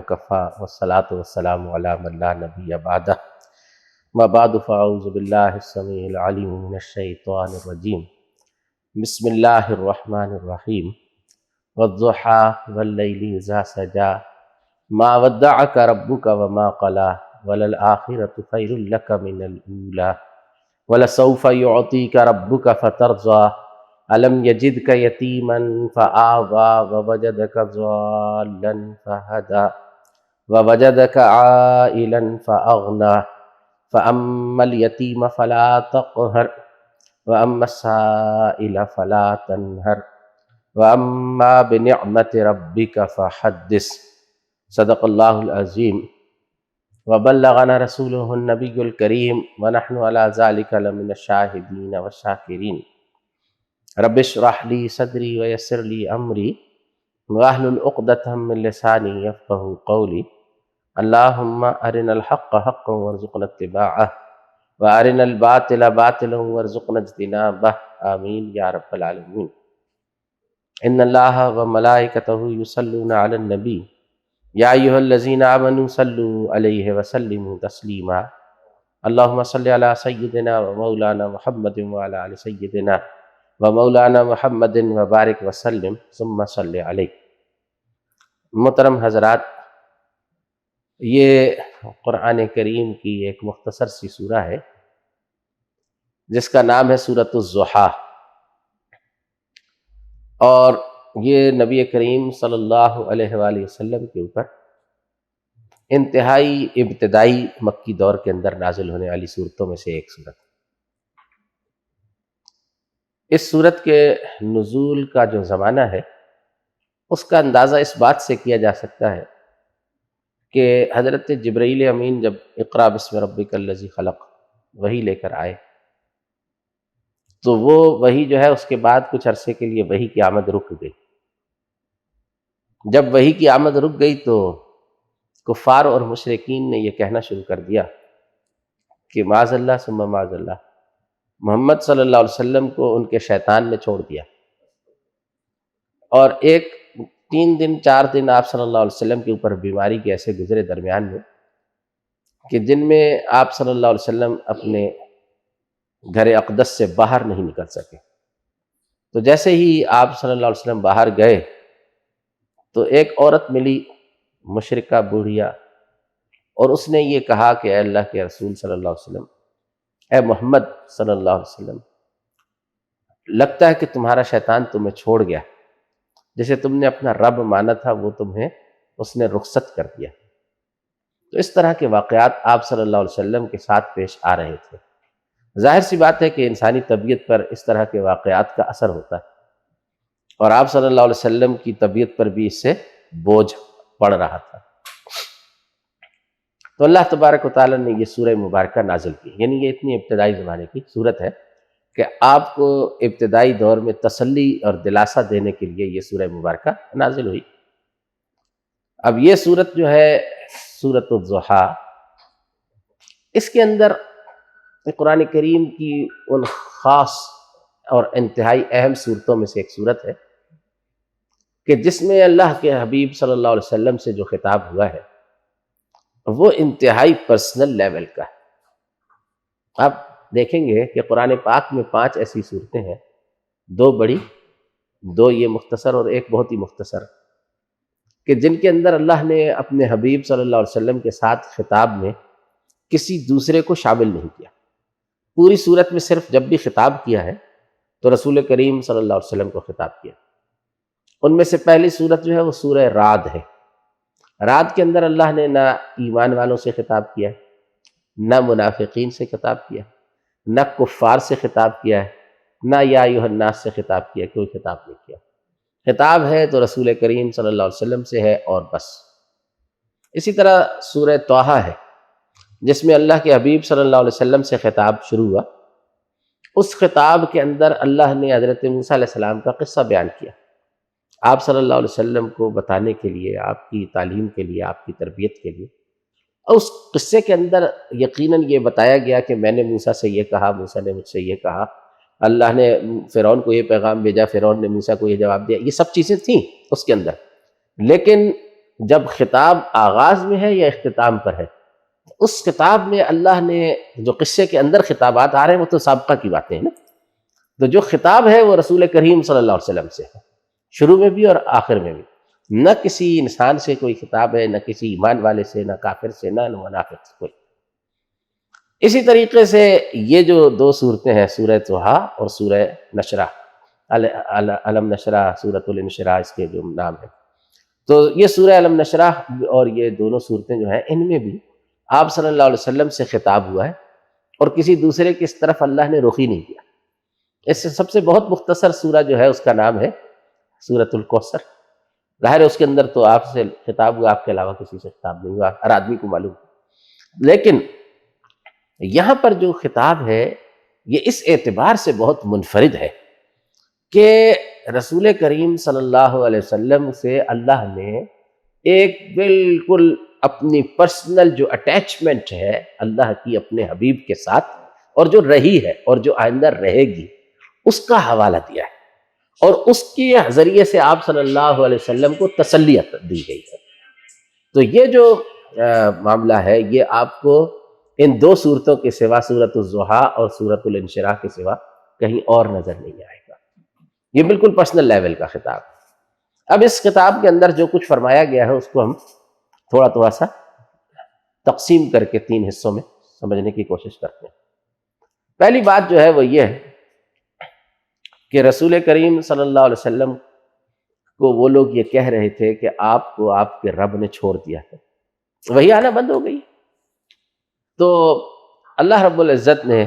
وکفیٰ والصلاۃ والسلام علی من لا نبی بعدہ ما بعد فاعوذ باللہ السمیع العلیم من الشیطان الرجیم بسم اللہ الرحمن الرحیم والضحی واللیل اذا سجی ما ودعک ربک وما قلی وللآخرۃ خیر لک من الاولی ولسوف یعطیک ربک فترضی الم یجدک یتیما فآوی ووجدک ضالا فہدی ووجدک عائلا فأغنی فأما الیتیم فلا تقہر وأما السائل فلا تنہر وأما بنعمت ربک فحدث۔ صدق اللہ العظیم وبلغنا رسولہ النبی الکریم ونحن علی ذلک لمن الشاہدین والشاکرین۔ رب اشرح لی صدری ویسر لی امری واحلل عقدۃ من لسانی یفقہوا قولی۔ اللہم ارنا الحق حقا وارزقنا اتباعہ وارنا الباطل باطلا وارزقنا اجتنابہ، آمین یا رب العالمین۔ ان اللہ وملائکتہ یصلون علی النبی یا ایھا الذین آمنوا صلوا علیہ وسلموا تسلیما۔ اللہم صل علی سیدنا ومولانا محمد وعلی آل سیدنا ومولانا محمد وبارک وسلم ثم صلی علیہ۔ محترم حضرات، یہ قرآن کریم کی ایک مختصر سی سورہ ہے جس کا نام ہے سورۃ الضحیٰ، اور یہ نبی کریم صلی اللہ علیہ وآلہ وسلم کے اوپر انتہائی ابتدائی مکی دور کے اندر نازل ہونے والی صورتوں میں سے ایک صورت ہے۔ اس صورت کے نزول کا جو زمانہ ہے اس کا اندازہ اس بات سے کیا جا سکتا ہے کہ حضرت جبرائیل امین جب اقرأ بسم ربک الذی خلق وحی لے کر آئے تو وہ وحی جو ہے اس کے بعد کچھ عرصے کے لیے وحی کی آمد رک گئی۔ جب وحی کی آمد رک گئی تو کفار اور مشرکین نے یہ کہنا شروع کر دیا کہ معاذ اللہ ثم معاذ اللہ، محمد صلی اللہ علیہ وسلم کو ان کے شیطان نے چھوڑ دیا۔ اور 3 دن 4 دن آپ صلی اللہ علیہ وسلم کے اوپر بیماری کے ایسے گزرے درمیان میں کہ جن میں آپ صلی اللہ علیہ وسلم اپنے گھر اقدس سے باہر نہیں نکل سکے۔ تو جیسے ہی آپ صلی اللہ علیہ وسلم باہر گئے تو ایک عورت ملی، مشرکہ بوڑھیا، اور اس نے یہ کہا کہ اے اللہ کے رسول صلی اللہ علیہ وسلم، اے محمد صلی اللہ علیہ وسلم، لگتا ہے کہ تمہارا شیطان تمہیں چھوڑ گیا، جسے تم نے اپنا رب مانا تھا وہ تمہیں اس نے رخصت کر دیا۔ تو اس طرح کے واقعات آپ صلی اللہ علیہ وسلم کے ساتھ پیش آ رہے تھے۔ ظاہر سی بات ہے کہ انسانی طبیعت پر اس طرح کے واقعات کا اثر ہوتا ہے، اور آپ صلی اللہ علیہ وسلم کی طبیعت پر بھی اس سے بوجھ پڑ رہا تھا۔ تو اللہ تبارک و تعالیٰ نے یہ سورہ مبارکہ نازل کی، یعنی یہ اتنی ابتدائی زمانے کی صورت ہے کہ آپ کو ابتدائی دور میں تسلی اور دلاسا دینے کے لیے یہ سورہ مبارکہ نازل ہوئی۔ اب یہ صورت جو ہے سورۃ الضحیٰ، اس کے اندر قرآن کریم کی ان خاص اور انتہائی اہم صورتوں میں سے ایک صورت ہے کہ جس میں اللہ کے حبیب صلی اللہ علیہ وسلم سے جو خطاب ہوا ہے وہ انتہائی پرسنل لیول کا ہے۔ آپ دیکھیں گے کہ قرآن پاک میں 5 ایسی صورتیں ہیں، 2 بڑی، 2 یہ مختصر اور ایک بہت ہی مختصر، کہ جن کے اندر اللہ نے اپنے حبیب صلی اللہ علیہ وسلم کے ساتھ خطاب میں کسی دوسرے کو شامل نہیں کیا۔ پوری صورت میں صرف جب بھی خطاب کیا ہے تو رسول کریم صلی اللہ علیہ وسلم کو خطاب کیا۔ ان میں سے پہلی صورت جو ہے وہ سورہ رعد ہے۔ رعد کے اندر اللہ نے نہ ایمان والوں سے خطاب کیا، نہ منافقین سے خطاب کیا، نہ کفار سے خطاب کیا ہے، نہ یا ایھا الناس سے خطاب کیا، کوئی خطاب نہیں کیا۔ خطاب ہے تو رسول کریم صلی اللہ علیہ وسلم سے ہے اور بس۔ اسی طرح سورہ طٰہٰ ہے جس میں اللہ کے حبیب صلی اللہ علیہ وسلم سے خطاب شروع ہوا۔ اس خطاب کے اندر اللہ نے حضرت موسیٰ علیہ السلام کا قصہ بیان کیا، آپ صلی اللہ علیہ وسلم کو بتانے کے لیے، آپ کی تعلیم کے لیے، آپ کی تربیت کے لیے۔ اور اس قصے کے اندر یقیناً یہ بتایا گیا کہ میں نے موسیٰ سے یہ کہا، موسیٰ نے مجھ سے یہ کہا، اللہ نے فرعون کو یہ پیغام بھیجا، فرعون نے موسیٰ کو یہ جواب دیا، یہ سب چیزیں تھیں اس کے اندر۔ لیکن جب خطاب آغاز میں ہے یا اختتام پر ہے؟ اس خطاب میں اللہ نے جو قصے کے اندر خطابات آ رہے ہیں وہ تو سابقہ کی باتیں ہیں نا، تو جو خطاب ہے وہ رسول کریم صلی اللہ علیہ وسلم سے ہے، شروع میں بھی اور آخر میں بھی، نہ کسی انسان سے کوئی خطاب ہے، نہ کسی ایمان والے سے، نہ کافر سے، نہ منافق سے کوئی۔ اسی طریقے سے یہ جو دو صورتیں ہیں، سورہ طٰہٰ اور سورہ نشرح، علم نشرح، سورۃ الانشراح اس کے جو نام ہیں، تو یہ سورہ علم نشرح اور یہ دونوں صورتیں جو ہیں ان میں بھی آپ صلی اللہ علیہ وسلم سے خطاب ہوا ہے، اور کسی دوسرے کی اس طرف اللہ نے رخ ہی نہیں کیا۔ اس سے سب سے بہت مختصر سورہ جو ہے اس کا نام ہے سورۃ الکوثر۔ ظاہر ہے اس کے اندر تو آپ سے خطاب ہوا، آپ کے علاوہ کسی سے خطاب نہیں ہوا، ہر آدمی کو معلوم، لیکن یہاں پر جو خطاب ہے یہ اس اعتبار سے بہت منفرد ہے کہ رسول کریم صلی اللہ علیہ وسلم سے اللہ نے ایک بالکل اپنی پرسنل جو اٹیچمنٹ ہے اللہ کی اپنے حبیب کے ساتھ، اور جو رہی ہے اور جو آئندہ رہے گی، اس کا حوالہ دیا ہے، اور اس کے ذریعے سے آپ صلی اللہ علیہ وسلم کو تسلیت دی گئی ہے۔ تو یہ جو معاملہ ہے یہ آپ کو ان دو صورتوں کے سوا، سورۃ الضحیٰ اور سورۃ الانشراح کے سوا کہیں اور نظر نہیں آئے گا۔ یہ بالکل پرسنل لیول کا خطاب۔ اب اس خطاب کے اندر جو کچھ فرمایا گیا ہے اس کو ہم تھوڑا تھوڑا سا تقسیم کر کے تین حصوں میں سمجھنے کی کوشش کرتے ہیں۔ پہلی بات جو ہے وہ یہ ہے کہ رسول کریم صلی اللہ علیہ وسلم کو وہ لوگ یہ کہہ رہے تھے کہ آپ کو آپ کے رب نے چھوڑ دیا ہے، وہی آنا بند ہو گئی۔ تو اللہ رب العزت نے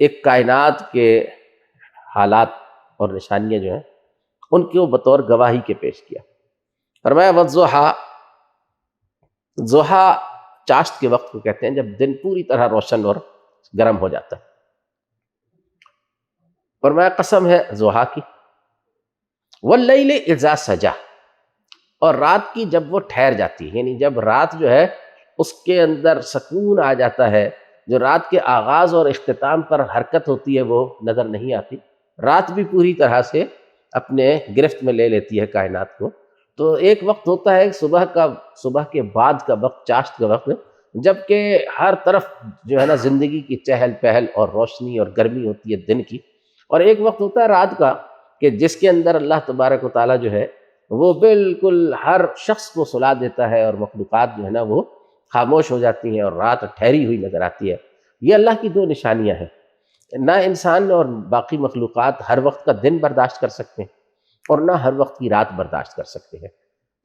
ایک کائنات کے حالات اور نشانیاں جو ہیں ان کو بطور گواہی کے پیش کیا۔ فرمایا والضحیٰ، ضحیٰ چاشت کے وقت کو کہتے ہیں جب دن پوری طرح روشن اور گرم ہو جاتا ہے۔ فرمایا قسم ہے ضحیٰ کی، واللیل اذا سجا، اور رات کی جب وہ ٹھہر جاتی ہے، یعنی جب رات جو ہے اس کے اندر سکون آ جاتا ہے، جو رات کے آغاز اور اختتام پر حرکت ہوتی ہے وہ نظر نہیں آتی، رات بھی پوری طرح سے اپنے گرفت میں لے لیتی ہے کائنات کو۔ تو ایک وقت ہوتا ہے صبح کے بعد کا وقت، چاشت کا وقت، جب کہ ہر طرف جو ہے نا زندگی کی چہل پہل اور روشنی اور گرمی ہوتی ہے دن کی، اور ایک وقت ہوتا ہے رات کا کہ جس کے اندر اللہ تبارک و تعالیٰ جو ہے وہ بالکل ہر شخص کو سلا دیتا ہے، اور مخلوقات جو ہے نا وہ خاموش ہو جاتی ہیں اور رات ٹھہری ہوئی نظر آتی ہے۔ یہ اللہ کی دو نشانیاں ہیں۔ نہ انسان اور باقی مخلوقات ہر وقت کا دن برداشت کر سکتے ہیں، اور نہ ہر وقت کی رات برداشت کر سکتے ہیں۔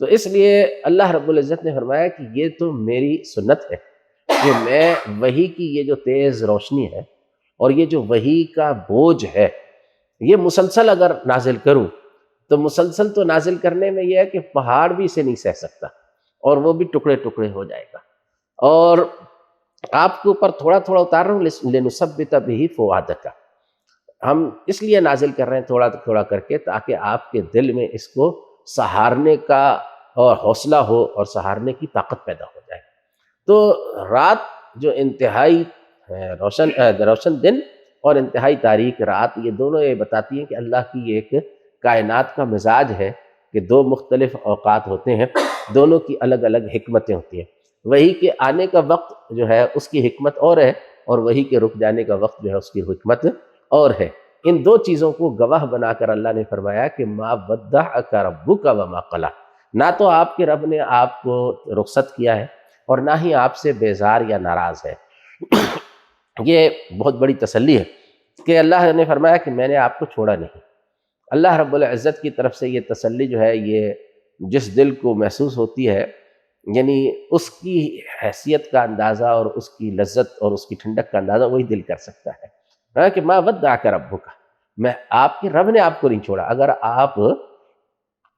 تو اس لیے اللہ رب العزت نے فرمایا کہ یہ تو میری سنت ہے کہ میں وحی کی یہ جو تیز روشنی ہے اور یہ جو وحی کا بوجھ ہے یہ مسلسل اگر نازل کروں تو مسلسل تو نازل کرنے میں یہ ہے کہ پہاڑ بھی اسے نہیں سہ سکتا، اور وہ بھی ٹکڑے ٹکڑے ہو جائے گا، اور آپ کے اوپر تھوڑا تھوڑا اتار رہا ہوں لنثبت بہ فؤادک، ہم اس لیے نازل کر رہے ہیں تھوڑا تھوڑا کر کے تاکہ آپ کے دل میں اس کو سہارنے کا اور حوصلہ ہو اور سہارنے کی طاقت پیدا ہو جائے۔ تو رات جو انتہائی روشن دن اور انتہائی تاریک رات، یہ دونوں یہ بتاتی ہیں کہ اللہ کی ایک کائنات کا مزاج ہے کہ دو مختلف اوقات ہوتے ہیں، دونوں کی الگ الگ حکمتیں ہوتی ہیں۔ وحی کے آنے کا وقت جو ہے اس کی حکمت اور ہے، اور وحی کے رک جانے کا وقت جو ہے اس کی حکمت اور ہے۔ ان دو چیزوں کو گواہ بنا کر اللہ نے فرمایا کہ ما ودعک ربک وما قلی، نہ تو آپ کے رب نے آپ کو رخصت کیا ہے اور نہ ہی آپ سے بیزار یا ناراض ہے۔ یہ بہت بڑی تسلی ہے کہ اللہ نے فرمایا کہ میں نے آپ کو چھوڑا نہیں۔ اللہ رب العزت کی طرف سے یہ تسلی جو ہے یہ جس دل کو محسوس ہوتی ہے، یعنی اس کی حیثیت کا اندازہ اور اس کی لذت اور اس کی ٹھنڈک کا اندازہ وہی دل کر سکتا ہے کہ ما ودعک ربک، میں آپ کے رب نے آپ کو نہیں چھوڑا۔ اگر آپ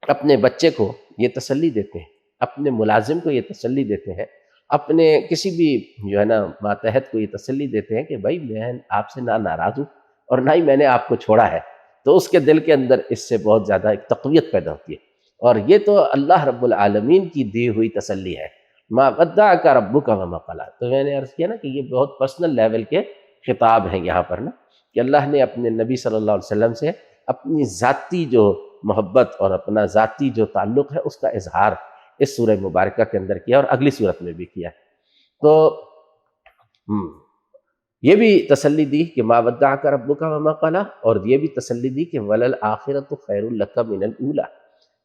اپنے بچے کو یہ تسلی دیتے ہیں، اپنے ملازم کو یہ تسلی دیتے ہیں، اپنے کسی بھی جو ہے نا ماتحت کو یہ تسلی دیتے ہیں کہ بھائی میں آپ سے نہ ناراض ہوں اور نہ ہی میں نے آپ کو چھوڑا ہے، تو اس کے دل کے اندر اس سے بہت زیادہ ایک تقویت پیدا ہوتی ہے، اور یہ تو اللہ رب العالمین کی دی ہوئی تسلی ہے۔ ما ودعک ربک وما قلی، تو میں نے عرض کیا نا کہ یہ بہت پرسنل لیول کے خطاب ہیں یہاں پر نا، کہ اللہ نے اپنے نبی صلی اللہ علیہ وسلم سے اپنی ذاتی جو محبت اور اپنا ذاتی جو تعلق ہے اس کا اظہار اس سورہ مبارکہ کے اندر کیا اور اگلی صورت میں بھی کیا. تو یہ بھی تسلی دی کہ ما ودعک ربک وما قلی، اور یہ بھی تسلی دی کہ وللآخرۃ خیر لک من الاولی.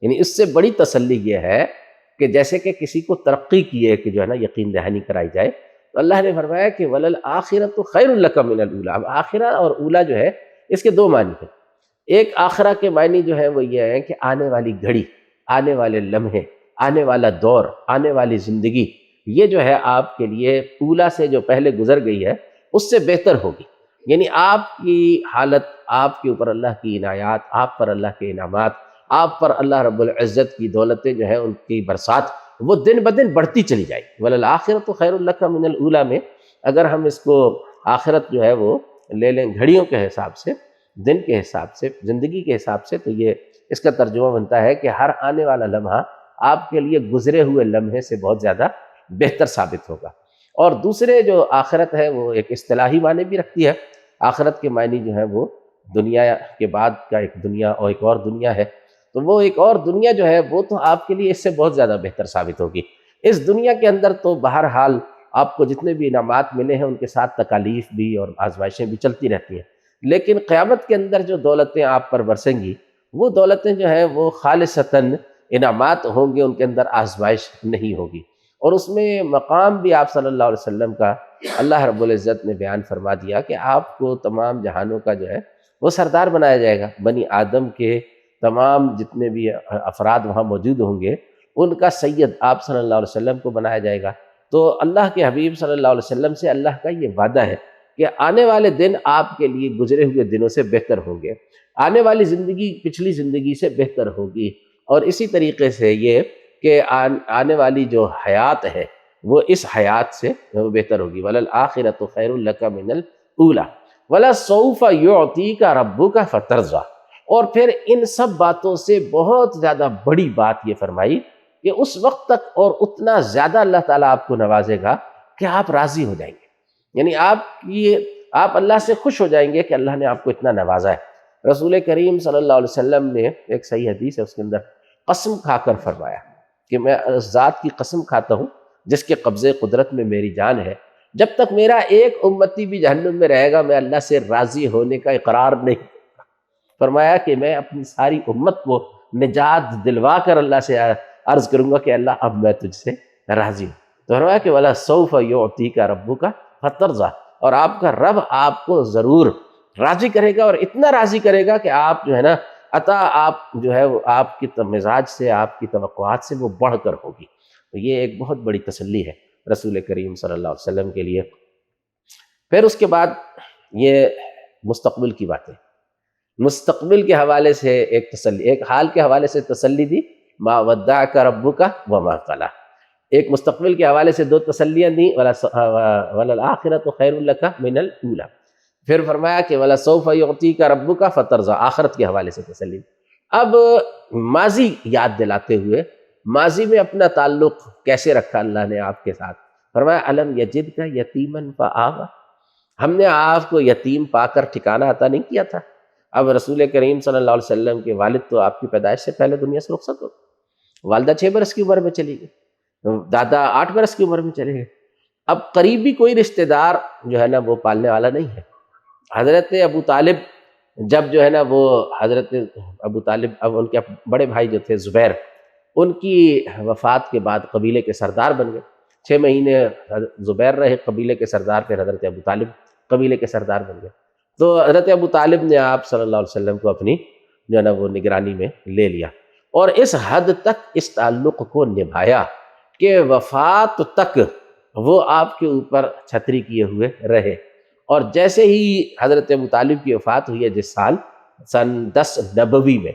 یعنی اس سے بڑی تسلی یہ ہے کہ جیسے کہ کسی کو ترقی کی ہے کہ جو ہے نا یقین دہانی کرائی جائے، تو اللہ نے فرمایا کہ وللآخرۃ خیر لک من الاولی. اب آخرہ اور اولا جو ہے اس کے دو معنی ہیں. ایک آخرہ کے معنی جو ہے وہ یہ ہے کہ آنے والی گھڑی، آنے والے لمحے، آنے والا دور، آنے والی زندگی، یہ جو ہے آپ کے لیے اولا سے جو پہلے گزر گئی ہے اس سے بہتر ہوگی. یعنی آپ کی حالت، آپ کے اوپر اللہ کی عنایات، آپ پر اللہ کے انعامات، آپ پر اللہ رب العزت کی دولتیں جو ہے ان کی برسات، وہ دن بدن بڑھتی چلی جائے گی. وللآخرۃ خیر لک من الاولی میں اگر ہم اس کو آخرت جو ہے وہ لے لیں گھڑیوں کے حساب سے، دن کے حساب سے، زندگی کے حساب سے، تو یہ اس کا ترجمہ بنتا ہے کہ ہر آنے والا لمحہ آپ کے لیے گزرے ہوئے لمحے سے بہت زیادہ بہتر ثابت ہوگا. اور دوسرے جو آخرت ہے وہ ایک اصطلاحی معنی بھی رکھتی ہے. آخرت کے معنی جو ہے وہ دنیا کے بعد کا ایک دنیا اور ایک اور دنیا ہے. تو وہ ایک اور دنیا جو ہے وہ تو آپ کے لیے اس سے بہت زیادہ بہتر ثابت ہوگی. اس دنیا کے اندر تو بہرحال آپ کو جتنے بھی انعامات ملے ہیں ان کے ساتھ تکالیف بھی اور آزمائشیں بھی چلتی رہتی ہیں، لیکن قیامت کے اندر جو دولتیں آپ پر برسیں گی وہ دولتیں جو ہیں وہ خالصتاً انعامات ہوں گے، ان کے اندر آزمائش نہیں ہوگی. اور اس میں مقام بھی آپ صلی اللہ علیہ وسلم کا اللہ رب العزت نے بیان فرما دیا کہ آپ کو تمام جہانوں کا جو ہے وہ سردار بنایا جائے گا. بنی آدم کے تمام جتنے بھی افراد وہاں موجود ہوں گے ان کا سید آپ صلی اللہ علیہ وسلم کو بنایا جائے گا. تو اللہ کے حبیب صلی اللہ علیہ وسلم سے اللہ کا یہ وعدہ ہے کہ آنے والے دن آپ کے لیے گزرے ہوئے دنوں سے بہتر ہوں گے، آنے والی زندگی پچھلی زندگی سے بہتر ہوگی. اور اسی طریقے سے یہ کہ آنے والی جو حیات ہے وہ اس حیات سے بہتر ہوگی. وللآخرۃ خیر لک من الاولی ولسوف یعطیک ربک فترضی. اور پھر ان سب باتوں سے بہت زیادہ بڑی بات یہ فرمائی کہ اس وقت تک اور اتنا زیادہ اللہ تعالیٰ آپ کو نوازے گا کہ آپ راضی ہو جائیں گے. یعنی آپ اللہ سے خوش ہو جائیں گے کہ اللہ نے آپ کو اتنا نوازا ہے. رسول کریم صلی اللہ علیہ وسلم نے ایک صحیح حدیث ہے اس کے اندر قسم کھا کر فرمایا کہ میں اس ذات کی قسم کھاتا ہوں جس کے قبضے قدرت میں میری جان ہے، جب تک میرا ایک امتی بھی جہنم میں رہے گا میں اللہ سے راضی ہونے کا اقرار نہیں. فرمایا کہ میں اپنی ساری امت کو نجات دلوا کر اللہ سے عرض کروں گا کہ اللہ اب میں تجھ سے راضی ہوں. تو فرمایا کہ وَلَسَوْفَ يُعْطِيكَ رَبُّكَ فَتَرْضَىٰ. اور آپ کا رب آپ کو ضرور راضی کرے گا، اور اتنا راضی کرے گا کہ آپ جو ہے نا عطا آپ جو ہے وہ آپ کی مزاج سے، آپ کی توقعات سے وہ بڑھ کر ہوگی. تو یہ ایک بہت بڑی تسلی ہے رسول کریم صلی اللہ علیہ وسلم کے لیے. پھر اس کے بعد یہ مستقبل کی باتیں، مستقبل کے حوالے سے ایک تسلی، ایک حال کے حوالے سے تسلی دی ما ودعک ربک وما قلی. ایک مستقبل کے حوالے سے دو تسلیاں دیں، وللآخرۃ خیر لک من الاولی. پھر فرمایا کہ وَلَسَوْفَ يُعْطِيكَ رَبُّكَ فَتَرْضَىٰ، آخرت کے حوالے سے تسلی. اب ماضی یاد دلاتے ہوئے ماضی میں اپنا تعلق کیسے رکھا اللہ نے آپ کے ساتھ. فرمایا الم یجدک یتیما فآویٰ، ہم نے آپ کو یتیم پا کر ٹھکانہ عطا نہیں کیا تھا. اب رسول کریم صلی اللہ علیہ وسلم کے والد تو آپ کی پیدائش سے پہلے دنیا سے رخصت ہو گئے، والدہ 6 برس کی عمر میں چلی گئی، دادا 8 برس کی عمر میں چلے گئے. اب قریبی کوئی رشتہ دار جو ہے نا وہ پالنے والا نہیں ہے. حضرت ابو طالب جب جو ہے نا وہ حضرت ابو طالب اب ان کے بڑے بھائی جو تھے زبیر، ان کی وفات کے بعد قبیلے کے سردار بن گئے. 6 مہینے زبیر رہے قبیلے کے سردار، پھر حضرت ابو طالب قبیلے کے سردار بن گئے. تو حضرت ابو طالب نے آپ صلی اللہ علیہ وسلم کو اپنی جو ہے نا وہ نگرانی میں لے لیا، اور اس حد تک اس تعلق کو نبھایا کہ وفات تک وہ آپ کے اوپر چھتری کیے ہوئے رہے. اور جیسے ہی حضرت ابو طالب کی وفات ہوئی ہے جس سال سن 10 نبوی میں،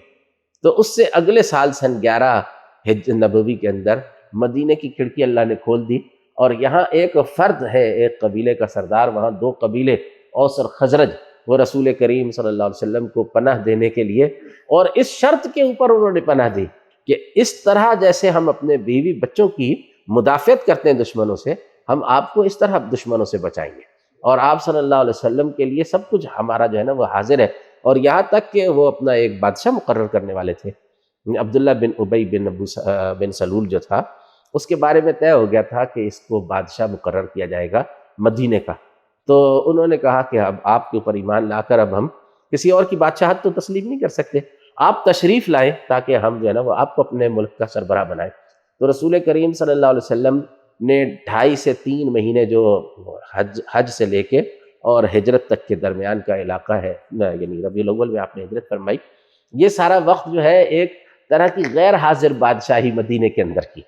تو اس سے اگلے سال سن 11 نبوی کے اندر مدینے کی کھڑکی اللہ نے کھول دی، اور یہاں ایک فرد ہے، ایک قبیلے کا سردار، وہاں 2 قبیلے اوس اور خزرج، وہ رسول کریم صلی اللہ علیہ وسلم کو پناہ دینے کے لیے، اور اس شرط کے اوپر انہوں نے پناہ دی کہ اس طرح جیسے ہم اپنے بیوی بچوں کی مدافعت کرتے ہیں دشمنوں سے، ہم آپ کو اس طرح دشمنوں سے بچائیں گے. اور آپ صلی اللہ علیہ وسلم کے لیے سب کچھ ہمارا جو ہے نا وہ حاضر ہے. اور یہاں تک کہ وہ اپنا ایک بادشاہ مقرر کرنے والے تھے عبداللہ بن ابی بن سلول جو تھا، اس کے بارے میں طے ہو گیا تھا کہ اس کو بادشاہ مقرر کیا جائے گا مدینے کا۔ تو انہوں نے کہا کہ اب آپ کے اوپر ایمان لا کر اب ہم کسی اور کی بادشاہت تو تسلیم نہیں کر سکتے، آپ تشریف لائیں تاکہ ہم جو ہے نا وہ آپ کو اپنے ملک کا سربراہ بنائیں۔ تو رسول کریم صلی اللہ علیہ وسلم نے 2.5 سے 3 مہینے جو حج سے لے کے اور ہجرت تک کے درمیان کا علاقہ ہے، یعنی ربیع الاول میں آپ نے ہجرت فرمائی، یہ سارا وقت جو ہے ایک طرح کی غیر حاضر بادشاہی مدینے کے اندر کی۔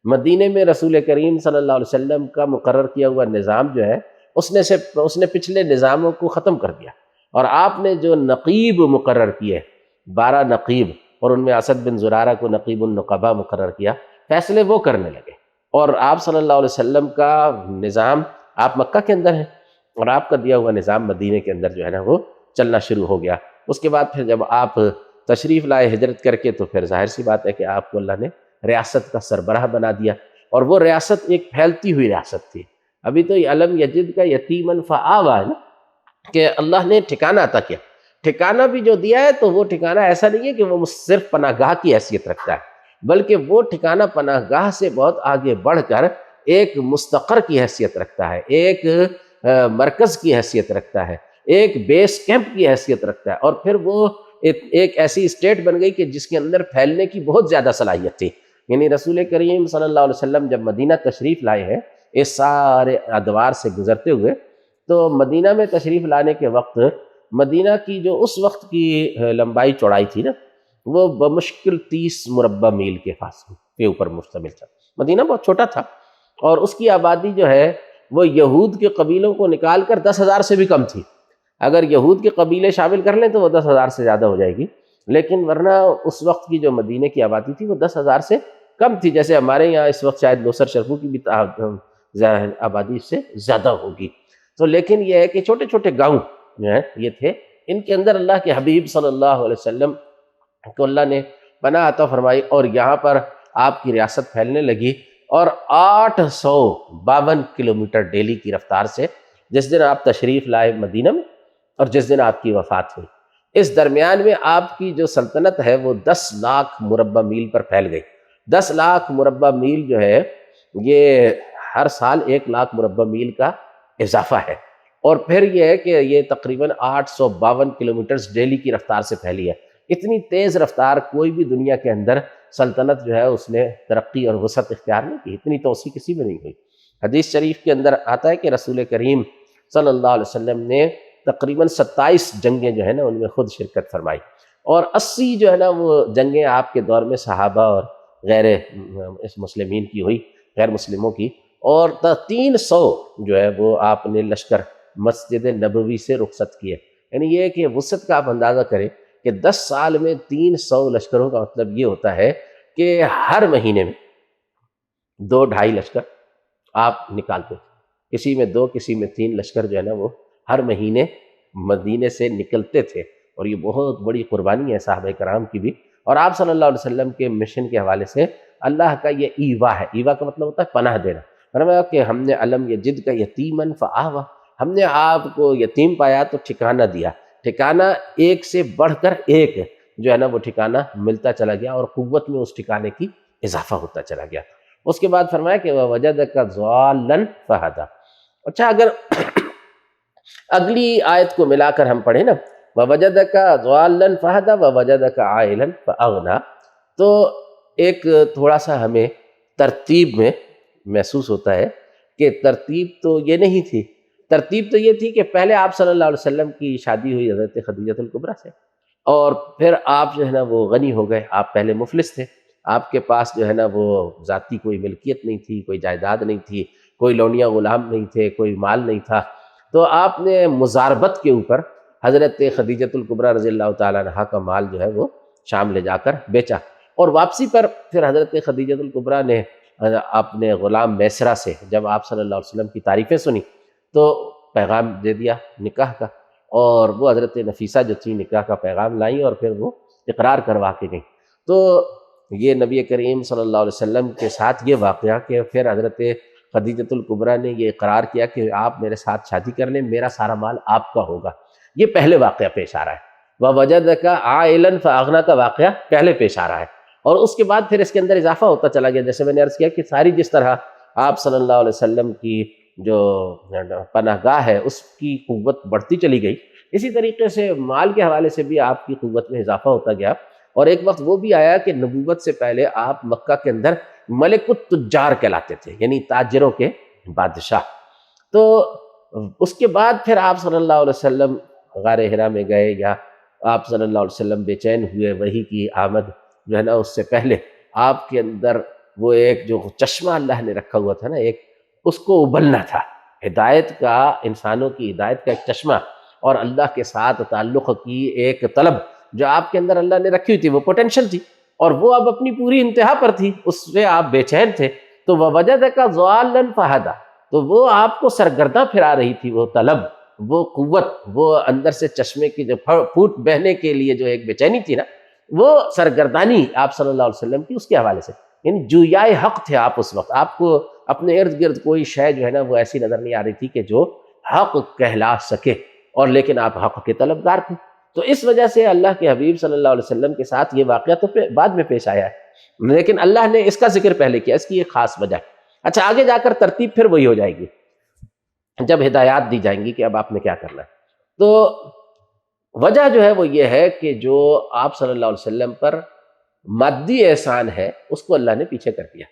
مدینے میں رسول کریم صلی اللہ علیہ وسلم کا مقرر کیا ہوا نظام جو ہے اس نے پچھلے نظاموں کو ختم کر دیا، اور آپ نے جو نقیب مقرر کیے 12 نقیب، اور ان میں اسد بن زرارہ کو نقیب النقباء مقرر کیا، فیصلے وہ کرنے لگے۔ اور آپ صلی اللہ علیہ وسلم کا نظام، آپ مکہ کے اندر ہیں اور آپ کا دیا ہوا نظام مدینے کے اندر جو ہے نا وہ چلنا شروع ہو گیا۔ اس کے بعد پھر جب آپ تشریف لائے ہجرت کر کے، تو پھر ظاہر سی بات ہے کہ آپ کو اللہ نے ریاست کا سربراہ بنا دیا، اور وہ ریاست ایک پھیلتی ہوئی ریاست تھی۔ ابھی تو یہ علم یجد کا یتیمن فآویٰ ہے نا، کہ اللہ نے ٹھکانہ عطا کیا۔ ٹھکانہ بھی جو دیا ہے تو وہ ٹھکانہ ایسا نہیں ہے کہ وہ صرف پناہ گاہ کی حیثیت رکھتا ہے، بلکہ وہ ٹھکانہ پناہ گاہ سے بہت آگے بڑھ کر ایک مستقر کی حیثیت رکھتا ہے، ایک مرکز کی حیثیت رکھتا ہے، ایک بیس کیمپ کی حیثیت رکھتا ہے، اور پھر وہ ایک ایسی اسٹیٹ بن گئی کہ جس کے اندر پھیلنے کی بہت زیادہ صلاحیت تھی۔ یعنی رسول کریم صلی اللہ علیہ وسلم جب مدینہ تشریف لائے ہیں اس سارے ادوار سے گزرتے ہوئے، تو مدینہ میں تشریف لانے کے وقت مدینہ کی جو اس وقت کی لمبائی چوڑائی تھی نا، وہ بمشکل 30 مربع میل کے فاصلے کے اوپر مشتمل تھا۔ مدینہ بہت چھوٹا تھا، اور اس کی آبادی جو ہے وہ یہود کے قبیلوں کو نکال کر 10,000 سے بھی کم تھی۔ اگر یہود کے قبیلے شامل کر لیں تو وہ 10,000 سے زیادہ ہو جائے گی، لیکن ورنہ اس وقت کی جو مدینہ کی آبادی تھی وہ 10,000 سے کم تھی۔ جیسے ہمارے یہاں اس وقت شاید لوسر شرفو کی بھی آبادی اس سے زیادہ ہوگی۔ تو لیکن یہ ہے کہ چھوٹے چھوٹے گاؤں جو ہیں یہ تھے، ان کے اندر اللہ کے حبیب صلی اللہ علیہ وسلم کو اللہ نے پناہ عطا فرمائی، اور یہاں پر آپ کی ریاست پھیلنے لگی، اور 852 کلومیٹر ڈیلی کی رفتار سے جس دن آپ تشریف لائے مدینہ میں اور جس دن آپ کی وفات ہوئی، اس درمیان میں آپ کی جو سلطنت ہے وہ 10 لاکھ مربع میل پر پھیل گئی۔ 10 لاکھ مربع میل جو ہے یہ ہر سال 1 لاکھ مربع میل کا اضافہ ہے، اور پھر یہ ہے کہ یہ تقریباً 852 کلومیٹرز ڈیلی کی رفتار سے پھیلی ہے۔ اتنی تیز رفتار کوئی بھی دنیا کے اندر سلطنت جو ہے اس نے ترقی اور وسعت اختیار نہیں کی، اتنی توسیع کسی میں نہیں ہوئی۔ حدیث شریف کے اندر آتا ہے کہ رسول کریم صلی اللہ علیہ وسلم نے تقریباً 27 جنگیں جو ہے نا ان میں خود شرکت فرمائی، اور 80 جو ہے نا وہ جنگیں آپ کے دور میں صحابہ اور غیر مسلمین کی ہوئی، غیر مسلموں کی، اور 300 جو ہے وہ آپ نے لشکر مسجد نبوی سے رخصت کیے۔ یعنی یہ کہ وسعت کا آپ اندازہ کریں کہ 10 سال میں 300 لشکروں کا مطلب یہ ہوتا ہے کہ ہر مہینے میں 2-2.5 لشکر آپ نکالتے تھے، کسی میں 2 کسی میں 3 لشکر جو ہے نا وہ ہر مہینے مدینے سے نکلتے تھے، اور یہ بہت بڑی قربانی ہے صحابہ کرام کی بھی۔ اور آپ صلی اللہ علیہ وسلم کے مشن کے حوالے سے اللہ کا یہ ایوا ہے، ایوا کا مطلب ہوتا ہے پناہ دینا۔ فرمایا کہ ہم نے علم یجد کا یتیمن فآویٰ، ہم نے آپ کو یتیم پایا تو ٹھکانہ دیا، ٹھکانہ ایک سے بڑھ کر ایک جو ہے نا وہ ٹھکانہ ملتا چلا گیا، اور قوت میں اس ٹھکانے کی اضافہ ہوتا چلا گیا۔ اس کے بعد فرمایا کہ وَوَجَدَكَ ضَالًّا فَهَدَىٰ۔ اچھا، اگر اگلی آیت کو ملا کر ہم پڑھیں نا، وَوَجَدَكَ ضَالًّا فَهَدَىٰ وَوَجَدَكَ عَائِلًا فَأَغْنَىٰ، تو ایک تھوڑا سا ہمیں ترتیب میں محسوس ہوتا ہے کہ ترتیب تو یہ نہیں تھی، ترتیب تو یہ تھی کہ پہلے آپ صلی اللہ علیہ وسلم کی شادی ہوئی حضرت خدیجہ الکبریٰ سے، اور پھر آپ جو ہے نا وہ غنی ہو گئے۔ آپ پہلے مفلس تھے، آپ کے پاس جو ہے نا وہ ذاتی کوئی ملکیت نہیں تھی، کوئی جائیداد نہیں تھی، کوئی لونیا غلام نہیں تھے، کوئی مال نہیں تھا، تو آپ نے مزاربت کے اوپر حضرت خدیجہ الکبریٰ رضی اللہ تعالیٰ عنہا کا مال جو ہے وہ شام لے جا کر بیچا، اور واپسی پر پھر حضرت خدیجہ الکبریٰ نے اپنے غلام میسرہ سے جب آپ صلی اللہ علیہ وسلم کی تعریفیں سنی تو پیغام دے دیا نکاح کا، اور وہ حضرت نفیسہ جو تھی نکاح کا پیغام لائیں، اور پھر وہ اقرار کروا کے گئیں۔ تو یہ نبی کریم صلی اللہ علیہ وسلم کے ساتھ یہ واقعہ کہ پھر حضرت خدیجہ الکبریٰ نے یہ اقرار کیا کہ آپ میرے ساتھ شادی کر لیں، میرا سارا مال آپ کا ہوگا، یہ پہلے واقعہ پیش آ رہا ہے۔ وَوَجَدَكَ عَائِلًا فَأَغْنَىٰ کا واقعہ پہلے پیش آ رہا ہے، اور اس کے بعد پھر اس کے اندر اضافہ ہوتا چلا گیا، جیسے میں نے عرض کیا کہ ساری جس طرح آپ صلی اللہ علیہ وسلم کی جو پناہ گاہ ہے اس کی قوت بڑھتی چلی گئی، اسی طریقے سے مال کے حوالے سے بھی آپ کی قوت میں اضافہ ہوتا گیا، اور ایک وقت وہ بھی آیا کہ نبوت سے پہلے آپ مکہ کے اندر ملک التجار کہلاتے تھے، یعنی تاجروں کے بادشاہ۔ تو اس کے بعد پھر آپ صلی اللہ علیہ وسلم غار حرا میں گئے، یا آپ صلی اللہ علیہ وسلم بے چین ہوئے، وحی کی آمد جو ہے نا اس سے پہلے آپ کے اندر وہ ایک جو چشمہ اللہ نے رکھا ہوا تھا نا، ایک اس کو ابلنا تھا، ہدایت کا، انسانوں کی ہدایت کا ایک چشمہ اور اللہ کے ساتھ تعلق کی ایک طلب جو آپ کے اندر اللہ نے رکھی ہوئی تھی، وہ پوٹینشل تھی اور وہ اب اپنی پوری انتہا پر تھی، اس سے آپ بے چین تھے۔ تو وَوَجَدَكَ ضَالًّا فَهَدَىٰ، تو وہ آپ کو سرگرداں پھرا رہی تھی، وہ طلب، وہ قوت، وہ اندر سے چشمے کی جو پھوٹ بہنے کے لیے جو ایک بے چینی تھی نا، وہ سرگردانی آپ صلی اللہ علیہ وسلم کی اس کے حوالے سے، یعنی جویائے حق تھے آپ اس وقت، آپ کو اپنے ارد گرد کوئی شے جو ہے نا وہ ایسی نظر نہیں آ رہی تھی کہ جو حق کہلا سکے، اور لیکن آپ حق کے طلبگار تھے۔ تو اس وجہ سے اللہ کے حبیب صلی اللہ علیہ وسلم کے ساتھ یہ واقعہ تو بعد میں پیش آیا ہے، لیکن اللہ نے اس کا ذکر پہلے کیا، اس کی ایک خاص وجہ۔ اچھا، آگے جا کر ترتیب پھر وہی ہو جائے گی جب ہدایات دی جائیں گی کہ اب آپ نے کیا کرنا ہے۔ تو وجہ جو ہے وہ یہ ہے کہ جو آپ صلی اللہ علیہ وسلم پر مادی احسان ہے اس کو اللہ نے پیچھے کر دیا،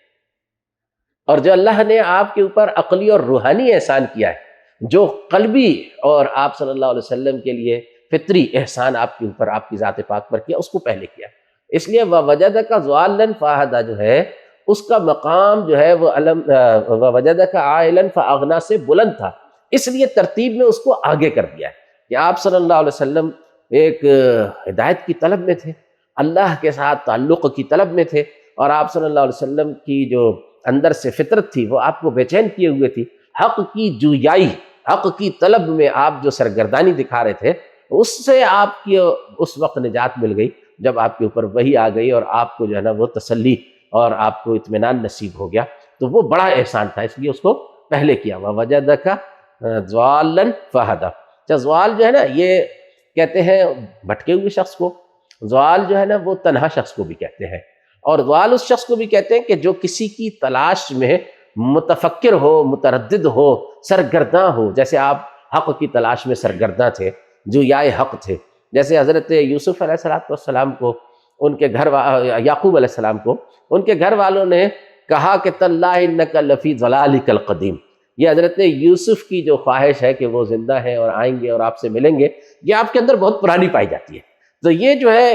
اور جو اللہ نے آپ کے اوپر عقلی اور روحانی احسان کیا ہے، جو قلبی اور آپ صلی اللہ علیہ وسلم کے لیے فطری احسان آپ کے اوپر، آپ کی ذات پاک پر کیا، اس کو پہلے کیا۔ اس لیے وَوَجَدَكَ ضَالًّا فَهَدَىٰ جو ہے اس کا مقام جو ہے وہ وَوَجَدَكَ عَائِلًا فَأَغْنَىٰ سے بلند تھا، اس لیے ترتیب میں اس کو آگے کر دیا ہے کہ آپ صلی اللہ علیہ وسلم ایک ہدایت کی طلب میں تھے، اللہ کے ساتھ تعلق کی طلب میں تھے، اور آپ صلی اللہ علیہ وسلم کی جو اندر سے فطرت تھی وہ آپ کو بے چین کیے ہوئے تھی، حق کی جویائی، حق کی طلب میں آپ جو سرگردانی دکھا رہے تھے، اس سے آپ کی اس وقت نجات مل گئی جب آپ کے اوپر وحی آ گئی اور آپ کو جو ہے نا وہ تسلی اور آپ کو اطمینان نصیب ہو گیا، تو وہ بڑا احسان تھا، اس لیے اس کو پہلے کیا۔ وَوَجَدَكَ ضَالًّا فَهَدَىٰ۔ ضال جو ہے نا یہ کہتے ہیں بھٹکے ہوئے شخص کو، ضال جو ہے نا وہ تنہا شخص کو بھی کہتے ہیں، اور ضال اس شخص کو بھی کہتے ہیں کہ جو کسی کی تلاش میں متفکر ہو، متردد ہو، سرگرداں ہو، جیسے آپ حق کی تلاش میں سرگرداں تھے، جو حق تھے، جیسے حضرت یوسف علیہ السلام کو ان کے یعقوب علیہ السلام کو ان کے گھر والوں نے کہا کہ تاللہ انک لفی ضلالک القدیم، یہ حضرت یوسف کی جو خواہش ہے کہ وہ زندہ ہیں اور آئیں گے اور آپ سے ملیں گے، یہ آپ کے اندر بہت پرانی پائی جاتی ہے۔ تو یہ جو ہے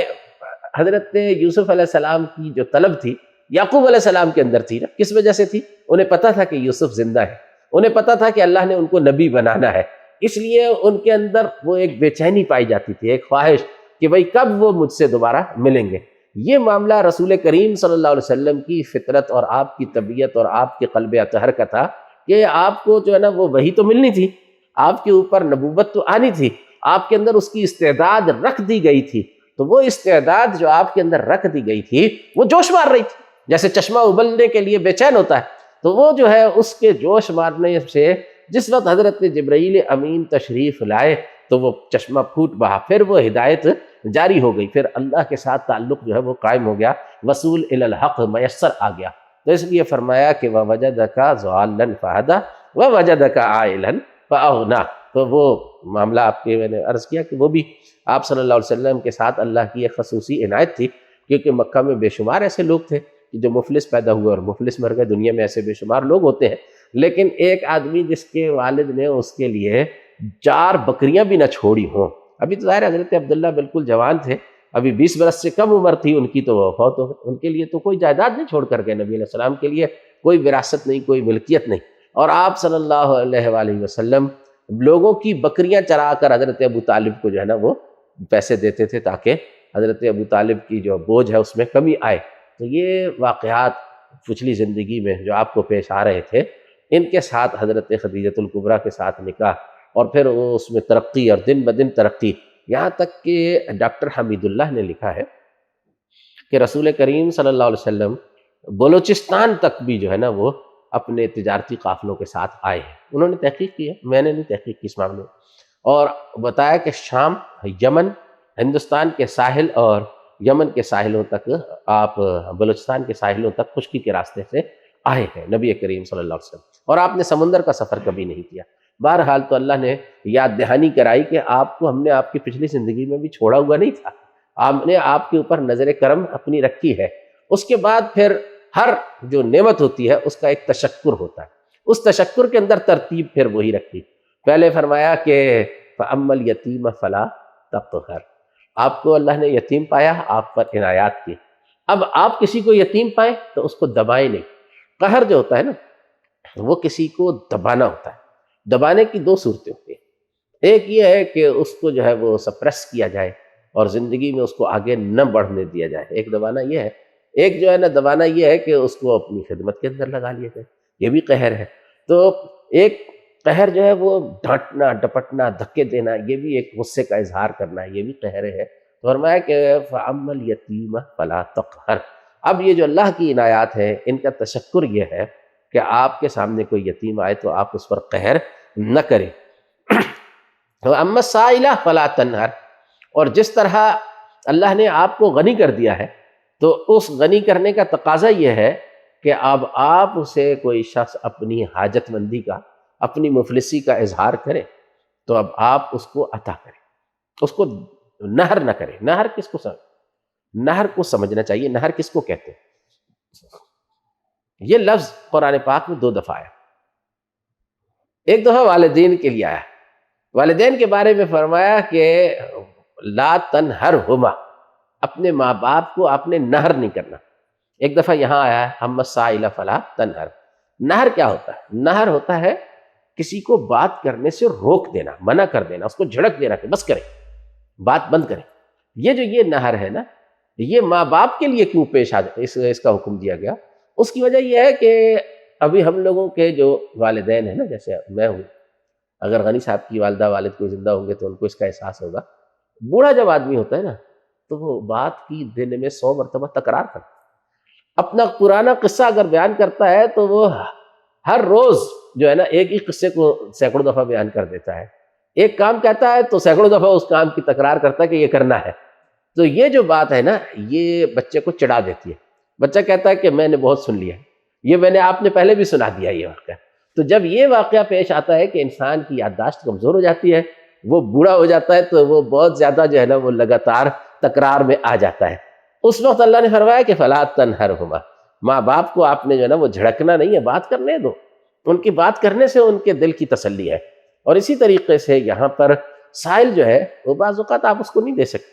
حضرت یوسف علیہ السلام کی جو طلب تھی یعقوب علیہ السلام کے اندر تھی نا، کس وجہ سے تھی؟ انہیں پتہ تھا کہ یوسف زندہ ہے، انہیں پتہ تھا کہ اللہ نے ان کو نبی بنانا ہے، اس لیے ان کے اندر وہ ایک بے چینی پائی جاتی تھی، ایک خواہش کہ بھئی کب وہ مجھ سے دوبارہ ملیں گے۔ یہ معاملہ رسول کریم صلی اللہ علیہ وسلم کی فطرت اور آپ کی طبیعت اور آپ کے قلب اطہر کا تھا کہ آپ کو جو ہے نا وہ وحی تو ملنی تھی، آپ کے اوپر نبوت تو آنی تھی، آپ کے اندر اس کی استعداد رکھ دی گئی تھی، تو وہ استعداد جو آپ کے اندر رکھ دی گئی تھی وہ جوش مار رہی تھی، جیسے چشمہ ابلنے کے لیے بے چین ہوتا ہے، تو وہ جو ہے اس کے جوش مارنے سے جس وقت حضرت جبرائیل امین تشریف لائے تو وہ چشمہ پھوٹ بہا، پھر وہ ہدایت جاری ہو گئی، پھر اللہ کے ساتھ تعلق جو ہے وہ قائم ہو گیا، وصول الی الحق میسر آ گیا۔ تو اس لیے فرمایا کہ وَوَجَدَكَ ضَالًّا فَهَدَىٰ وَوَجَدَكَ عَائِلًا فَأَغْنَىٰ۔ تو وہ معاملہ آپ کے میں نے عرض کیا کہ وہ بھی آپ صلی اللہ علیہ وسلم کے ساتھ اللہ کی ایک خصوصی عنایت تھی، کیونکہ مکہ میں بے شمار ایسے لوگ تھے کہ جو مفلس پیدا ہوئے اور مفلس مر گئے، دنیا میں ایسے بے شمار لوگ ہوتے ہیں، لیکن ایک آدمی جس کے والد نے اس کے لیے 4 بکریاں بھی نہ چھوڑی ہوں، ابھی تو ظاہر حضرت عبداللہ بالکل جوان تھے، ابھی 20 برس سے کم عمر تھی ان کی، تو وہ فوت ہو گئے، ان کے لیے تو کوئی جائیداد نہیں چھوڑ کر گئے، نبی علیہ السلام کے لیے کوئی وراثت نہیں، کوئی ملکیت نہیں، اور آپ صلی اللہ علیہ وآلہ وسلم لوگوں کی بکریاں چرا کر حضرت ابو طالب کو جو ہے نا وہ پیسے دیتے تھے تاکہ حضرت ابو طالب کی جو بوجھ ہے اس میں کمی آئے۔ تو یہ واقعات پچھلی زندگی میں جو آپ کو پیش آ رہے تھے، ان کے ساتھ حضرت خدیجۃ الکبریٰ کے ساتھ نکاح، اور پھر وہ اس میں ترقی اور دن بدن ترقی، یہاں تک کہ ڈاکٹر حمید اللہ نے لکھا ہے کہ رسول کریم صلی اللہ علیہ وسلم بلوچستان تک بھی جو ہے نا وہ اپنے تجارتی قافلوں کے ساتھ آئے ہیں، انہوں نے تحقیق کی ہے، میں نے نہیں تحقیق کی اس معاملے میں، اور بتایا کہ شام، یمن، ہندوستان کے ساحل اور یمن کے ساحلوں تک، آپ بلوچستان کے ساحلوں تک خشکی کے راستے سے آئے ہیں نبی کریم صلی اللہ علیہ وسلم، اور آپ نے سمندر کا سفر کبھی نہیں کیا۔ بہرحال تو اللہ نے یاد دہانی کرائی کہ آپ کو ہم نے آپ کی پچھلی زندگی میں بھی چھوڑا ہوا نہیں تھا، آپ نے آپ کے اوپر نظر کرم اپنی رکھی ہے۔ اس کے بعد پھر ہر جو نعمت ہوتی ہے اس کا ایک تشکر ہوتا ہے، اس تشکر کے اندر ترتیب پھر وہی رکھی۔ پہلے فرمایا کہ فَأَمَّا الْيَتِيمَ فَلَا تَقْهَرْ، آپ کو اللہ نے یتیم پایا، آپ پر عنایات کی، اب آپ کسی کو یتیم پائیں تو اس کو دبائیں نہیں۔ قہر جو ہوتا ہے نا وہ کسی کو دبانا ہوتا ہے، دبانے کی دو صورتیں ہوتی ہیں، ایک یہ ہے کہ اس کو جو ہے وہ سپریس کیا جائے اور زندگی میں اس کو آگے نہ بڑھنے دیا جائے، ایک دبانا یہ ہے، ایک جو ہے نا دبانا یہ ہے کہ اس کو اپنی خدمت کے اندر لگا لیا جائے، یہ بھی قہر ہے۔ تو ایک قہر جو ہے وہ ڈانٹنا، ڈپٹنا، دھکے دینا، یہ بھی ایک غصے کا اظہار کرنا ہے، یہ بھی قہر ہے۔ تو فرمایا کہ فَأَمَّا الْيَتِيمَ فَلَا تَقْهَرْ، اب یہ جو اللہ کی عنایات ہیں ان کا تشکر یہ ہے کہ آپ کے سامنے کوئی یتیم آئے تو آپ اس پر قہر نہ کریں۔ وَأَمَّا السَّائِلَ فَلَا تَنْهَرْ، اور جس طرح اللہ نے آپ کو غنی کر دیا ہے تو اس غنی کرنے کا تقاضا یہ ہے کہ اب آپ اسے کوئی شخص اپنی حاجت مندی کا، اپنی مفلسی کا اظہار کرے تو اب آپ اس کو عطا کریں، اس کو نہر نہ کریں۔ نہر کس کو نہر کو سمجھنا چاہیے، نہر کس کو کہتے ہیں؟ یہ لفظ قرآن پاک میں 2 دفعہ آیا، ایک دفعہ والدین کے لیے آیا، والدین کے بارے میں فرمایا کہ لا تنہرہما، اپنے ماں باپ کو آپ نے نہر نہیں کرنا۔ ایک دفعہ یہاں آیا ہے اما السائل فلا تنہر۔ نہر کیا ہوتا ہے؟ نہر ہوتا ہے کسی کو بات کرنے سے روک دینا، منع کر دینا، اس کو جھڑک دینا کہ بس کریں، بات بند کریں۔ یہ نہر ہے نا، یہ ماں باپ کے لیے کیوں پیش اس کا حکم دیا گیا؟ اس کی وجہ یہ ہے کہ ابھی ہم لوگوں کے جو والدین ہیں نا، جیسے میں ہوں، اگر غنی صاحب کی والدہ والد کوئی زندہ ہوں گے تو ان کو اس کا احساس ہوگا، بوڑھا جب آدمی ہوتا ہے نا تو وہ بات کی دن میں 100 مرتبہ تکرار کرتا ہے، اپنا پرانا قصہ اگر بیان کرتا ہے تو وہ ہر روز جو ہے نا ایک ہی قصے کو سینکڑوں دفعہ بیان کر دیتا ہے، ایک کام کہتا ہے تو سینکڑوں دفعہ اس کام کی تکرار کرتا ہے کہ یہ کرنا ہے۔ تو یہ جو بات ہے نا یہ بچے کو چڑھا دیتی ہے، بچہ کہتا ہے کہ میں نے بہت سن لیا، یہ آپ نے پہلے بھی سنا دیا یہ واقعہ۔ تو جب یہ واقعہ پیش آتا ہے کہ انسان کی یادداشت کمزور ہو جاتی ہے، وہ بوڑھا ہو جاتا ہے تو وہ بہت زیادہ جو ہے نا وہ لگاتار تکرار میں آ جاتا ہے، اس وقت اللہ نے فرمایا کہ فلا تنہرہما، ماں باپ کو آپ نے جو ہے نا وہ جھڑکنا نہیں ہے، بات کرنے دو، ان کی بات کرنے سے ان کے دل کی تسلی ہے۔ اور اسی طریقے سے یہاں پر سائل جو ہے وہ بعض اوقات آپ اس کو نہیں دے سکتے،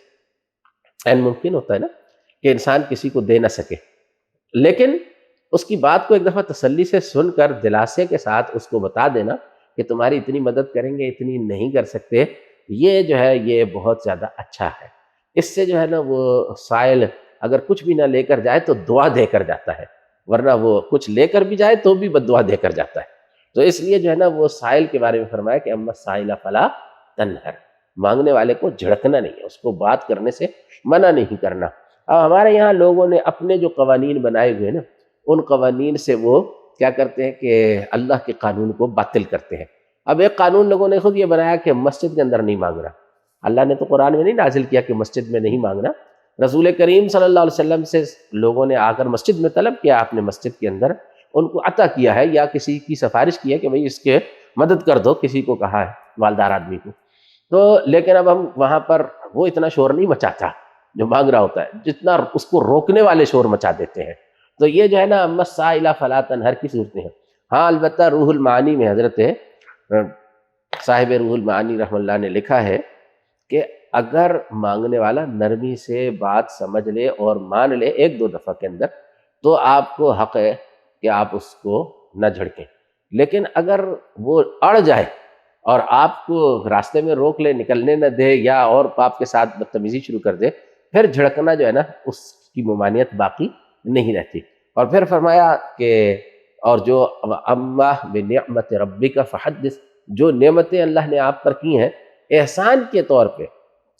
این ممکن ہوتا ہے نا کہ انسان کسی کو دے نہ سکے، لیکن اس کی بات کو ایک دفعہ تسلی سے سن کر دلاسے کے ساتھ اس کو بتا دینا کہ تمہاری اتنی مدد کریں گے، اتنی نہیں کر سکتے، یہ جو ہے یہ بہت زیادہ اچھا ہے۔ اس سے جو ہے نا وہ سائل اگر کچھ بھی نہ لے کر جائے تو دعا دے کر جاتا ہے، ورنہ وہ کچھ لے کر بھی جائے تو بھی بد دعا دے کر جاتا ہے۔ تو اس لیے جو ہے نا وہ سائل کے بارے میں فرمایا کہ اما السائل فلا تنہر، مانگنے والے کو جھڑکنا نہیں ہے، اس کو بات کرنے سے منع نہیں کرنا۔ اب ہمارے یہاں لوگوں نے اپنے جو قوانین بنائے ہوئے نا ان قوانین سے وہ کیا کرتے ہیں کہ اللہ کے قانون کو باطل کرتے ہیں۔ اب ایک قانون لوگوں نے خود یہ بنایا کہ مسجد کے اندر نہیں مانگنا، اللہ نے تو قرآن میں نہیں نازل کیا کہ مسجد میں نہیں مانگنا، رسول کریم صلی اللہ علیہ وسلم سے لوگوں نے آ کر مسجد میں طلب کیا، آپ نے مسجد کے اندر ان کو عطا کیا ہے یا کسی کی سفارش کی ہے کہ بھئی اس کے مدد کر دو، کسی کو کہا ہے مالدار آدمی کو، تو لیکن اب ہم وہاں پر وہ اتنا شور نہیں مچاتا جو مانگ رہا ہوتا ہے جتنا اس کو روکنے والے شور مچا دیتے ہیں۔ تو یہ جو ہے نا اما السائل فلا تنہر کی صورتیں ہیں۔ ہاں البتہ روح المعانی میں حضرت صاحب روح المعانی رحمہ اللہ نے لکھا ہے کہ اگر مانگنے والا نرمی سے بات سمجھ لے اور مان لے 1-2 دفعہ کے اندر تو آپ کو حق ہے کہ آپ اس کو نہ جھڑکیں، لیکن اگر وہ اڑ جائے اور آپ کو راستے میں روک لے، نکلنے نہ دے یا اور آپ کے ساتھ بدتمیزی شروع کر دے، پھر جھڑکنا جو ہے نا اس کی ممانعت باقی نہیں رہتی۔ اور پھر فرمایا کہ اور جو اما بنعمت ربک فحدث، جو نعمتیں اللہ نے آپ پر کی ہیں احسان کے طور پہ،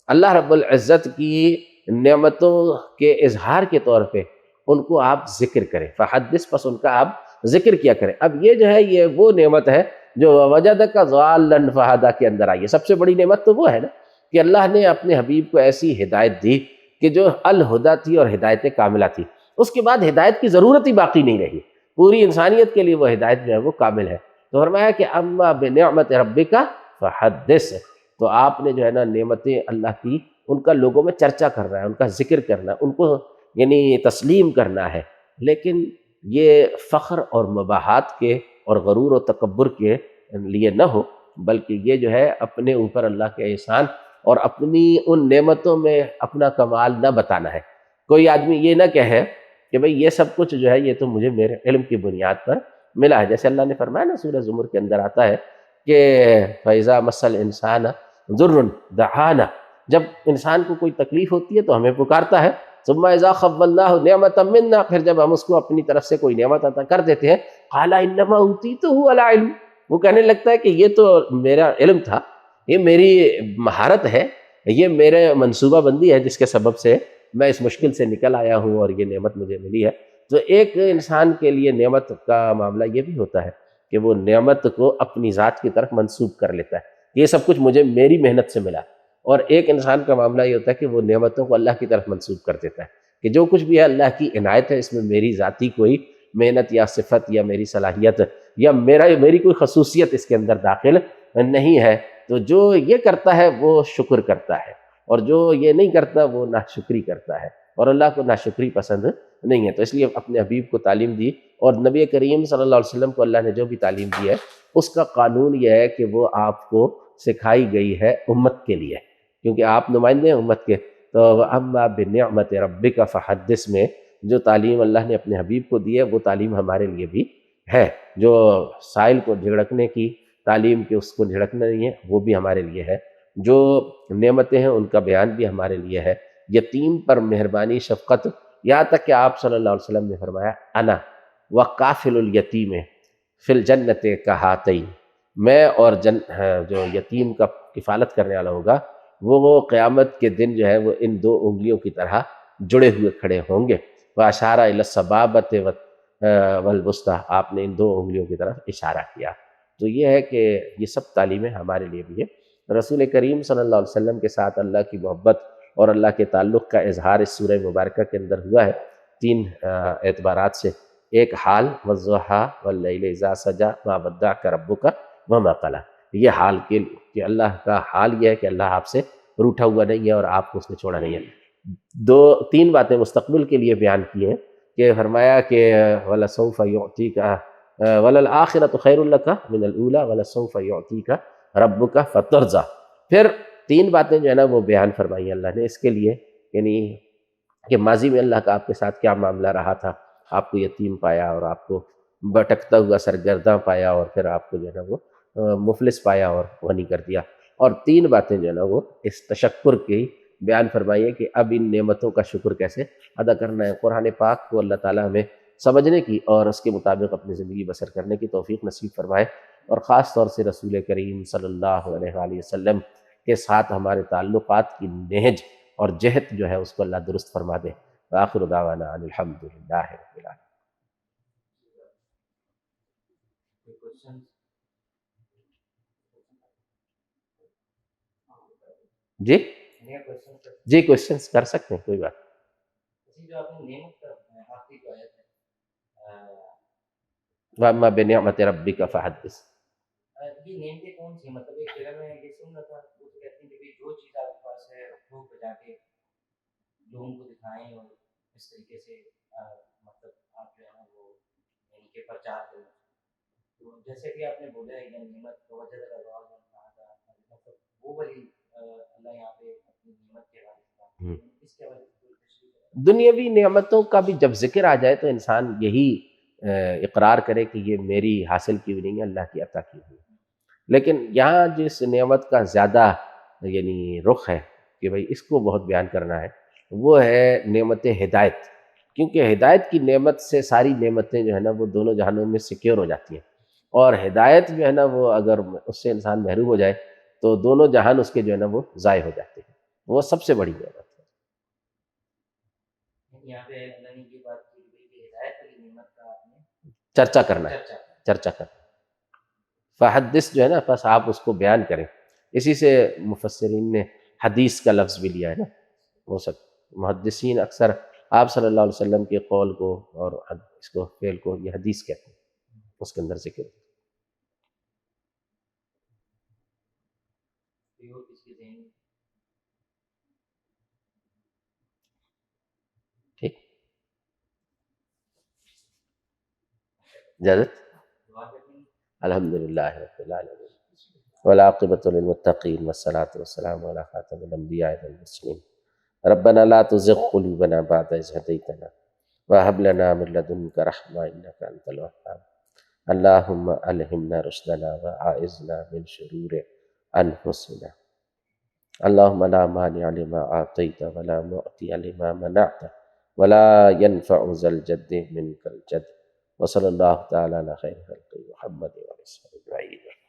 اللہ رب العزت کی نعمتوں کے اظہار کے طور پہ ان کو آپ ذکر کریں، فحدث، پس ان کا آپ ذکر کیا کریں۔ اب یہ جو ہے یہ وہ نعمت ہے جو وجدک ضالا فہدی کے اندر آئی ہے۔ سب سے بڑی نعمت تو وہ ہے نا کہ اللہ نے اپنے حبیب کو ایسی ہدایت دی کہ جو الہدا تھی اور ہدایت کاملہ تھی، اس کے بعد ہدایت کی ضرورت ہی باقی نہیں رہی، پوری انسانیت کے لیے وہ ہدایت جو ہے وہ کامل ہے۔ تو فرمایا کہ اما بنعمت ربک فحدث، تو آپ نے جو ہے نا نعمتیں اللہ کی ان کا لوگوں میں چرچا کرنا ہے، ان کا ذکر کرنا ہے، ان کو یعنی تسلیم کرنا ہے، لیکن یہ فخر اور مباحات کے اور غرور و تکبر کے لیے نہ ہو، بلکہ یہ جو ہے اپنے اوپر اللہ کے احسان اور اپنی ان نعمتوں میں اپنا کمال نہ بتانا ہے۔ کوئی آدمی یہ نہ کہے کہ بھئی یہ سب کچھ جو ہے یہ تو مجھے میرے علم کی بنیاد پر ملا ہے، جیسے اللہ نے فرمایا نا سورہ زمر کے اندر آتا ہے کہ فَإِذَا مَسَّ الْإِنسَانَ ضُرٌّ دَعَانَا، جب انسان کو کوئی تکلیف ہوتی ہے تو ہمیں پکارتا ہے، ثم اذا خولناہ نعمتا منا، پھر جب ہم اس کو اپنی طرف سے کوئی نعمت عطا کر دیتے ہیں، قال انما اوتیتہ علی علم، وہ کہنے لگتا ہے کہ یہ تو میرا علم تھا، یہ میری مہارت ہے، یہ میرے منصوبہ بندی ہے جس کے سبب سے میں اس مشکل سے نکل آیا ہوں اور یہ نعمت مجھے ملی ہے۔ تو ایک انسان کے لیے نعمت کا معاملہ یہ بھی ہوتا ہے کہ وہ نعمت کو اپنی ذات کی طرف منسوب کر لیتا ہے، یہ سب کچھ مجھے میری محنت سے ملا، اور ایک انسان کا معاملہ یہ ہوتا ہے کہ وہ نعمتوں کو اللہ کی طرف منسوب کر دیتا ہے کہ جو کچھ بھی ہے اللہ کی عنایت ہے، اس میں میری ذاتی کوئی محنت یا صفت یا میری صلاحیت یا میری کوئی خصوصیت اس کے اندر داخل نہیں ہے۔ تو جو یہ کرتا ہے وہ شکر کرتا ہے، اور جو یہ نہیں کرتا وہ ناشکری کرتا ہے، اور اللہ کو ناشکری پسند نہیں ہے۔ تو اس لیے اپنے حبیب کو تعلیم دی، اور نبی کریم صلی اللہ علیہ وسلم کو اللہ نے جو بھی تعلیم دی ہے اس کا قانون یہ ہے کہ وہ آپ کو سکھائی گئی ہے امت کے لیے، کیونکہ آپ نمائندے ہیں امت کے۔ تو اما بنعمت ربک فحدث میں جو تعلیم اللہ نے اپنے حبیب کو دی ہے وہ تعلیم ہمارے لیے بھی ہے، جو سائل کو جھڑکنے کی تعلیم کہ اس کو جھڑکنا نہیں ہے وہ بھی ہمارے لیے ہے، جو نعمتیں ہیں ان کا بیان بھی ہمارے لیے ہے، یتیم پر مہربانی شفقت، یہاں تک کہ آپ صلی اللہ علیہ وسلم نے فرمایا انا وقافل الیتیم فی الجنت کہاتین، میں اور جو یتیم کا کفالت کرنے والا ہوگا وہ قیامت کے دن جو ہے وہ ان دو انگلیوں کی طرح جڑے ہوئے کھڑے ہوں گے۔ واشارہ الی السبابۃ والوسطیٰ، آپ نے ان دو انگلیوں کی طرف اشارہ کیا۔ تو یہ ہے کہ یہ سب تعلیمیں ہمارے لیے بھی ہے۔ رسول کریم صلی اللہ علیہ وسلم کے ساتھ اللہ کی محبت اور اللہ کے تعلق کا اظہار اس سورہ مبارکہ کے اندر ہوا ہے تین اعتبارات سے۔ ایک حال والضحیٰ واللیل اذا سجا ما ودعک ربک وما قلی، یہ حال کہ اللہ کا حال یہ ہے کہ اللہ آپ سے روٹھا ہوا نہیں ہے اور آپ کو اس نے چھوڑا نہیں ہے۔ تین باتیں مستقبل کے لیے بیان کی ہیں کہ فرمایا کہ وَلَسَوْفَ يُعْطِيكَ وَلَلْآخِرَةُ خَيْرٌ لَكَ مِنَ الْأُولَىٰ وَلَسَوْفَ يُعْطِيكَ رَبُّكَ فَتَرْضَىٰ، پھر تین باتیں جو ہے نا وہ بیان فرمائی اللہ نے اس کے لیے، یعنی کہ ماضی میں اللہ کا آپ کے ساتھ کیا معاملہ رہا تھا، آپ کو یتیم پایا اور آپ کو بھٹکتا ہوا سرگرداں پایا اور پھر آپ کو جو ہے نا وہ مفلس پایا اور غنی کر دیا، اور تین باتیں جو ہے نا وہ اس تشکر کی بیان فرمائی ہے کہ اب ان نعمتوں کا شکر کیسے ادا کرنا ہے۔ قرآن پاک کو اللہ تعالیٰ ہمیں سمجھنے کی اور اس کے مطابق اپنی زندگی بسر کرنے کی توفیق نصیب فرمائے، اور خاص طور سے رسول کریم صلی اللہ علیہ وآلہ وسلم کے ساتھ ہمارے تعلقات کی نہج اور جہت جو ہے اس کو اللہ درست فرما دے۔ وآخر دعوانا ان الحمد للہ رب العالمین۔ جی جی کوشچنس کر سکتے ہیں، کوئی بات۔ وَأَمَّا بِنِعْمَةِ رَبِّكَ فَحَدِّثْ، یہ نعمتیں کون سی؟ مطلب ایک جگہ میں یہ سن رہا تھا وہ تو کہتے ہیں کہ جو چیز آپ کے پاس ہے وہ بجا کے لوگوں کو دکھائیں اور اس طریقے سے مطلب آپ جو ہے نا وہ یعنی کہ پرچار کریں، تو جیسے کہ آپ نے بولا ہے یہ نعمت توجہ لگا مطلب وہ والی اللہ یہاں پہ اپنی نعمت کے حوالے سے اس کے حوالے سے دنیاوی نعمتوں کا بھی جب ذکر آ جائے تو انسان یہی اقرار کرے کہ یہ میری حاصل کی ہوئی نہیں ہے، اللہ کی عطا کی ہوئی، لیکن یہاں جس نعمت کا زیادہ یعنی رخ ہے کہ بھئی اس کو بہت بیان کرنا ہے وہ ہے نعمت ہدایت، کیونکہ ہدایت کی نعمت سے ساری نعمتیں جو ہے نا وہ دونوں جہانوں میں سیکیور ہو جاتی ہیں، اور ہدایت جو ہے نا وہ اگر اس سے انسان محروم ہو جائے تو دونوں جہان اس کے جو ہے نا وہ ضائع ہو جاتے ہیں، وہ سب سے بڑی نعمت ہے۔ یہاں پہ اللہ نے یہ بات کی کہ ہدایت کی نعمت کا آپ نے چرچا کرنا ہے، چرچا کرنا۔ فحدث جو ہے نا بس آپ اس کو بیان کریں، اسی سے مفسرین نے حدیث کا لفظ بھی لیا ہے نا، وہ سب محدثین اکثر آپ صلی اللہ علیہ وسلم کے قول کو اور اس کو فعل کو یہ حدیث کہتے ہیں، اس کے اندر ذکر ہے۔ کوئی اور کسی کے ذہن میں؟ ٹھیک، اجازت؟ دعا کریں گے؟ الحمد للہ رب العالمین والعاقبۃ للمتقین والصلاۃ والسلام علی خاتم الانبیاء والمرسلین ربنا لا تزغ قلوبنا بعد إذ هديتنا وهب لنا من لدنك رحمة إنك أنت الوهاب اللهم ألهمنا رشدنا وأعذنا من شرور أنفسنا اللهم لا مانع لما أعطيت ولا معطي لما منعت ولا ينفع ذا الجد منك الجد وصلى الله تعالى على خير خلقه محمد وعلى آله وصحبه أجمعين